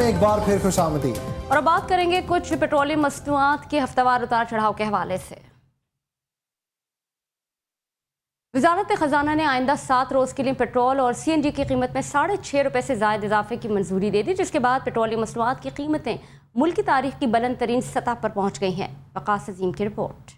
में एक बार फिर खुशामदी। और अब बात करेंगे कुछ पेट्रोलियम मसनूआत के हफ्तावार उतार चढ़ाव के हवाले से। वजारत खजाना ने आइंदा 7 रोज़ के लिए पेट्रोल और CNG की कीमत में ₹6.5 से ज़ायद इजाफे की मंजूरी दे दी, जिसके बाद पेट्रोलियम मसनूआत की कीमतें मुल्क की तारीख की बुलंद तरीन सतह पर पहुँच गई हैं। वकास अजीम की रिपोर्ट।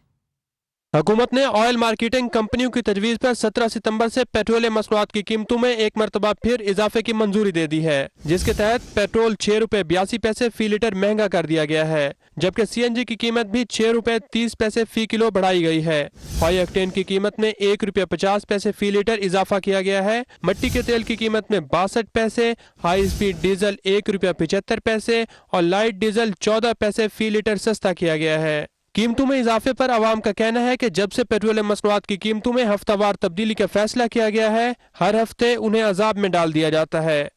हुकूमत ने ऑयल मार्केटिंग कंपनियों की तजवीज़ पर 17 सितंबर से पेट्रोलियम मसनूआत की कीमतों में एक मरतबा फिर इजाफे की मंजूरी दे दी है, जिसके तहत पेट्रोल ₹6.82 फी लीटर महंगा कर दिया गया है, जबकि CNG की कीमत भी ₹6.30 फी किलो बढ़ाई गई है। हाई ऑक्टेन की कीमत में ₹1.50 फी लीटर इजाफा किया गया है। मट्टी के तेल की कीमत में 62 पैसे, हाई स्पीड डीजल ₹1.75 और लाइट डीजल 14 पैसे फी लीटर सस्ता किया गया है। कीमतों में इजाफे पर आवाम का कहना है कि जब से पेट्रोलियम मसनूआत की कीमतों में हफ्तावार तब्दीली का फैसला किया गया है, हर हफ्ते उन्हें अजाब में डाल दिया जाता है।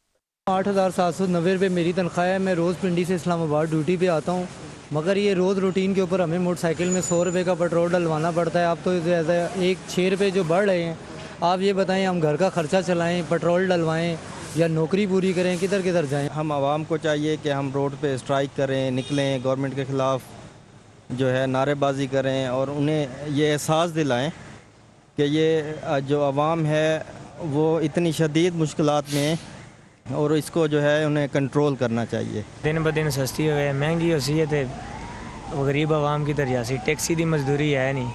8,790 रुपये मेरी तनख्वाह है। मैं रोज़ पिंडी से इस्लामाबाद ड्यूटी पे आता हूँ, मगर ये रोज़ रूटीन के ऊपर हमें मोटरसाइकिल में 100 रुपये का पेट्रोल डलवाना पड़ता है। अब तो ज़्यादा 6 रुपये जो बढ़ रहे हैं, आप ये बताएं हम घर का खर्चा चलाएं, पेट्रोल डलवाएं या नौकरी पूरी करें, किधर किधर जाएं। हम आवाम को चाहिए कि हम रोड पे स्ट्राइक करें, निकलें, गवर्नमेंट के ख़िलाफ़ जो है नारेबाजी करें और उन्हें ये एहसास दिलाएं कि ये जो आवाम है वो इतनी शदीद मुश्किलात में है और इसको जो है उन्हें कंट्रोल करना चाहिए। दिन ब दिन सस्ती हो गई, महंगी हो सी है तो गरीब आवाम की तरह सी टैक्सी की मजदूरी है नहीं।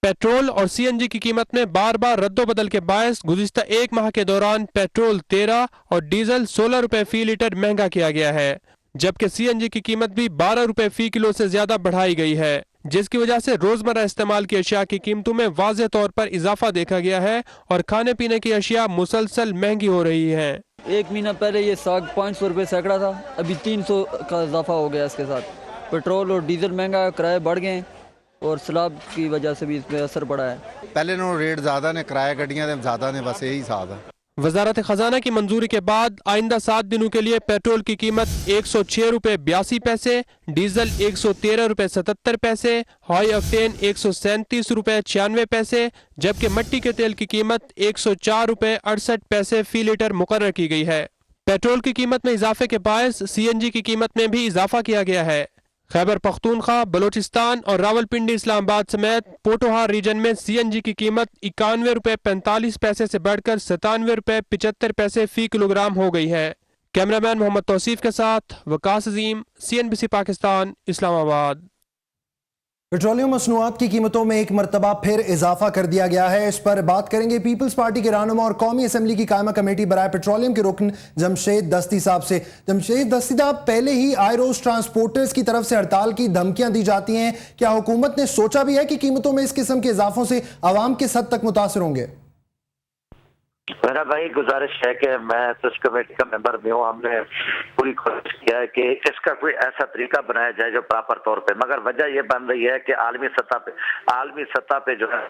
पेट्रोल और CNG की कीमत में बार बार रद्दोबदल के बायस गुज़िश्ता एक माह के दौरान पेट्रोल 13 और डीजल 16 रुपए फी लीटर महंगा किया गया है, जबकि CNG की कीमत भी 12 रुपए फी किलो से ज्यादा बढ़ाई गई है, जिसकी वजह से रोजमर्रा इस्तेमाल की अशिया की कीमतों में वाज़ेह तौर पर इजाफा देखा गया है और खाने पीने की अशिया मुसलसल महंगी हो रही है। एक महीना पहले ये साग 500 रुपये सैकड़ा था, अभी 300 का इजाफा हो गया। इसके साथ पेट्रोल और डीजल महंगा, किराए बढ़ गए और सैलाब की वजह से भी इस पर असर पड़ा है। पहले नो रेट ज़्यादा ने, किराया गड्डियाँ ज़्यादा ने, बस यही हिसाब है। वजारत खजाना की मंजूरी के बाद आइंदा 7 दिनों के लिए पेट्रोल की कीमत ₹106.82, डीजल ₹113.77, हाई ऑक्टेन ₹137.96, जबकि मट्टी के तेल की कीमत ₹104.68 फी लीटर मुकर्रर की गई है। पेट्रोल की कीमत में इजाफे के बायस CNG की कीमत में भी इजाफा किया गया है। खैबर पख्तूनख्वा, बलोचिस्तान और रावलपिंडी, इस्लामाबाद समेत पोटोहार रीजन में CNG की कीमत ₹91.45 से बढ़कर ₹97.75 फी किलोग्राम हो गई है। कैमरामैन मोहम्मद तौसीफ के साथ वकास अजीम, CNBC पाकिस्तान, इस्लामाबाद। पेट्रोलियम मसनूआत की कीमतों में एक मरतबा फिर इजाफा कर दिया गया है। इस पर बात करेंगे पीपल्स पार्टी के रहनुमा और कौमी असम्बली की कायमा कमेटी बराए पेट्रोलियम के रुकन जमशेद दस्ती साहब से। जमशेद दस्ती साहब, पहले ही आई रोज ट्रांसपोर्टर्स की तरफ से हड़ताल की धमकियां दी जाती हैं, क्या हुकूमत ने सोचा भी है कि कीमतों में इस किस्म के इजाफों से आवाम किस हद तक मुतासर होंगे? मेरा भाई गुजारिश है कि मैं सच कमेटी का मेंबर भी हूँ, हमने पूरी कोशिश किया है कि इसका कोई ऐसा तरीका बनाया जाए जो प्रॉपर तौर पे, मगर वजह यह बन रही है कि आलमी सतह पे जो है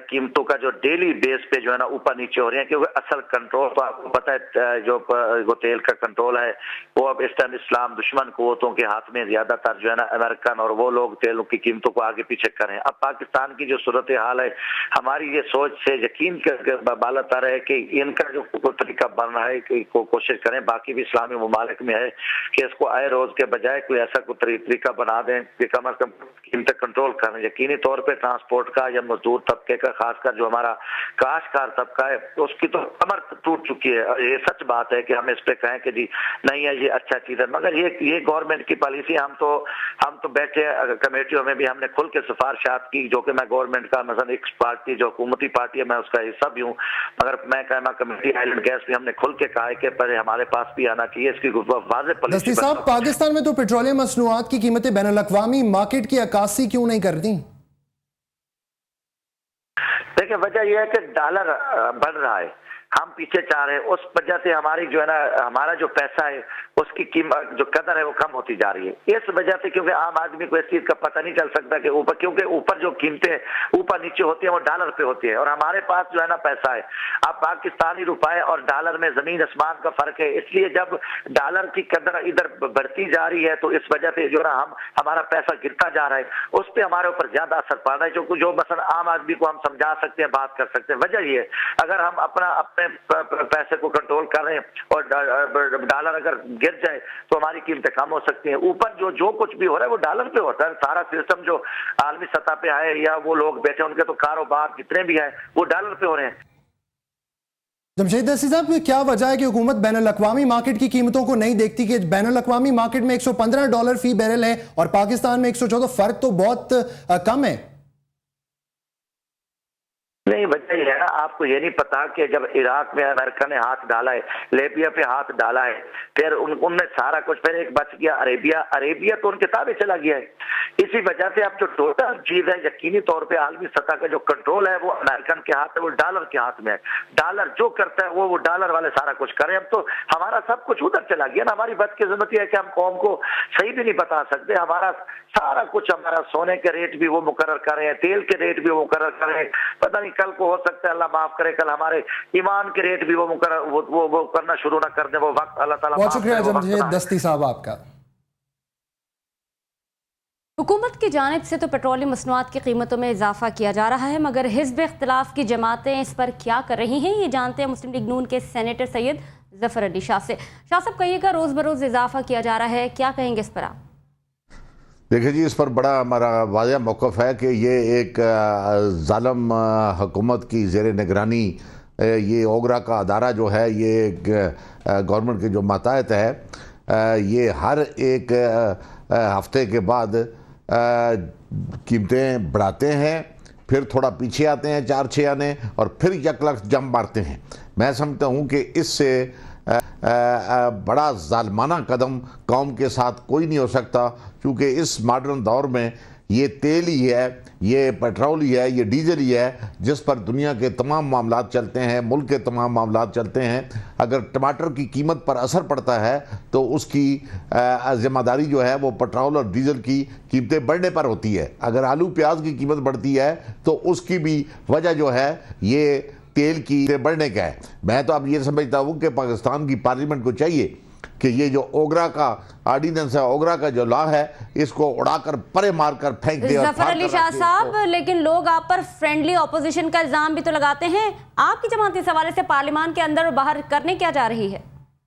कीमतों का जो डेली बेस पे जो है ना ऊपर नीचे हो रही है, क्योंकि असल कंट्रोल तो आपको पता है जो तेल का कंट्रोल है वो अब इस टाइम इस्लाम दुश्मन कुव्वतों के हाथ में ज्यादातर जो है ना अमेरिकन और वो लोग तेलों की कीमतों को आगे पीछे करें। अब पाकिस्तान की जो सूरत हाल है, हमारी ये सोच से यकीन बालत आ रहा है कि इनका जो तरीका बन रहा है कि कोशिश करें, बाकी भी इस्लामी ममालिक में है कि इसको आए रोज के बजाय कोई ऐसा कोई तरीका बना दें कि कम अज कम कीमतें कंट्रोल करें। यकीनी तौर पे ट्रांसपोर्ट का या मजदूर तबके का, खासकर जो हमारा काश्तकार तबका है, उसकी तो कमर टूट चुकी है। ये सच बात है कि हम इस पे कहें कि जी नहीं है ये अच्छा चीज है, मगर ये गवर्नमेंट की पॉलिसी, हम तो बैठे कमेटियों में भी हमने खुल के सिफारिशात की, जो कि मैं गवर्नमेंट का मसलन एक पार्टी जो हुकूमती पार्टी है मैं उसका हिस्सा भी हूँ, मगर मैं कहना कमेटी आइलैंड गैस भी हमने खुल के कहा है कि पहले हमारे पास भी आना चाहिए इसकी वाज़ेह पॉलिसी। दस्ती साहब, पाकिस्तान में तो पेट्रोलियम मसनूआत की कीमतें बैनुल-अक़वामी मार्केट की अक्कासी क्यों नहीं करती? देखिए, वजह यह है कि डॉलर बढ़ रहा है, हम पीछे चाह रहे हैं, उस वजह से हमारी जो है ना हमारा जो पैसा है उसकी कीमत जो कदर है वो कम होती जा रही है। इस वजह से क्योंकि आम आदमी को इस चीज का पता नहीं चल सकता कि ऊपर, क्योंकि ऊपर जो कीमतें ऊपर नीचे होती है वो डॉलर पे होती है और हमारे पास जो है ना पैसा है। अब पाकिस्तानी रुपए और डॉलर में जमीन आसमान का फर्क है, इसलिए जब डॉलर की कदर इधर बढ़ती जा रही है तो इस वजह से जो है ना हमारा पैसा गिरता जा रहा है, उस पर हमारे ऊपर ज्यादा असर पड़ रहा है, जो मसलन आम आदमी को हम समझा सकते हैं, बात कर सकते हैं। वजह ये अगर हम अपने पैसे को कंट्रोल कर रहे हैं और डॉलर अगर गिर गिर जाए तो हमारी कीमतें कम हो सकती हैं। ऊपर जो कुछ भी हो रहा है वो डॉलर पे होता है। सारा सिस्टम जो आलमी सतह पे है या वो लोग बैठे उनके तो कारोबार जितने भी है वो डॉलर पे हो रहे हैं। जमशेद दस्ती साहब, क्या वजह है कि हुकूमत बैनुल-अक़वामी मार्केट की कीमतों को नहीं देखती कि बैनुल-अक़वामी मार्केट में $115 फी बैरल है और पाकिस्तान में 114? फर्क तो बहुत कम है। नहीं, वजह यह है ना, आपको ये नहीं पता कि जब इराक में अमेरिका ने हाथ डाला है, लीबिया पे हाथ डाला है, फिर उनने सारा कुछ, फिर एक बच गया अरेबिया तो उनके ताबे चला गया है। इसी वजह से अब जो टोटल चीज है यकीनी तौर पे आलमी सतह का जो कंट्रोल है वो अमेरिकन के हाथ है, वो डॉलर के हाथ में है। डॉलर जो करता है वो डॉलर वाले सारा कुछ करें। अब तो हमारा सब कुछ उधर चला गया ना। हमारी बदकिस्मती है कि हम कौम को सही भी नहीं बता सकते। हमारा सारा कुछ, हमारा सोने के रेट भी वो मुकर्रर कर रहे हैं, तेल के रेट भी वो मुकर्रर कर रहे हैं। पता नहीं कल को हो सकता है, अल्लाह माफ करे, कल हमारे ईमान के रेट भी वो मुकर्रर वो करना शुरू ना कर दे। वो वक्त अल्लाह ताला। बहुत शुक्रिया जमशेद दस्ती साहब आपका। हुकूमत की जानिब से तो पेट्रोलियम मसनूआत की कीमतों में इजाफा किया जा रहा है, मगर हिज़्ब इख्तिलाफ की जमातें इस पर क्या कर रही हैं, ये जानते हैं मुस्लिम लीग नून के सेनेटर सैयद जफर अली शाह से। शाह साहब, कहिएगा, रोज़ बरोज़ इजाफा किया जा रहा है, क्या कहेंगे इस पर आप? देखिए जी, इस पर बड़ा हमारा वाज़ेह मौक़िफ़ है कि ये एक ज़ालिम हुकूमत की ज़ेर निगरानी ये ओगरा का अदारा जो है, ये गवर्नमेंट के जो मातहत है, ये हर एक हफ्ते के बाद कीमतें बढ़ाते हैं, फिर थोड़ा पीछे आते हैं 4-6 आने, और फिर यकलख्त जंप मारते हैं। मैं समझता हूँ कि इससे बड़ा जालमाना कदम कौम के साथ कोई नहीं हो सकता, क्योंकि इस मॉडर्न दौर में ये तेल ही है, ये पेट्रोल ही है, ये डीजल ही है जिस पर दुनिया के तमाम मामलात चलते हैं, मुल्क के तमाम मामलात चलते हैं। अगर टमाटर की कीमत पर असर पड़ता है तो उसकी ज़िम्मेदारी जो है वो पेट्रोल और डीजल की कीमतें बढ़ने पर होती है। अगर आलू प्याज की कीमत बढ़ती है तो उसकी भी वजह जो है ये तेल की बढ़ने का है। मैं तो अब ये समझता हूँ कि पाकिस्तान की पार्लियामेंट को चाहिए कि ये जो ओगरा का ऑर्डिनेंस है, ओगरा का जो लॉ है, इसको उड़ाकर परे मारकर फेंक दे। जफर अली शाह साहब, लेकिन लोग आप पर फ्रेंडली ऑपोजिशन का इल्जाम भी तो लगाते हैं। आपकी जमात इस हवाले से पार्लियामान के अंदर और बाहर करने क्या जा रही है?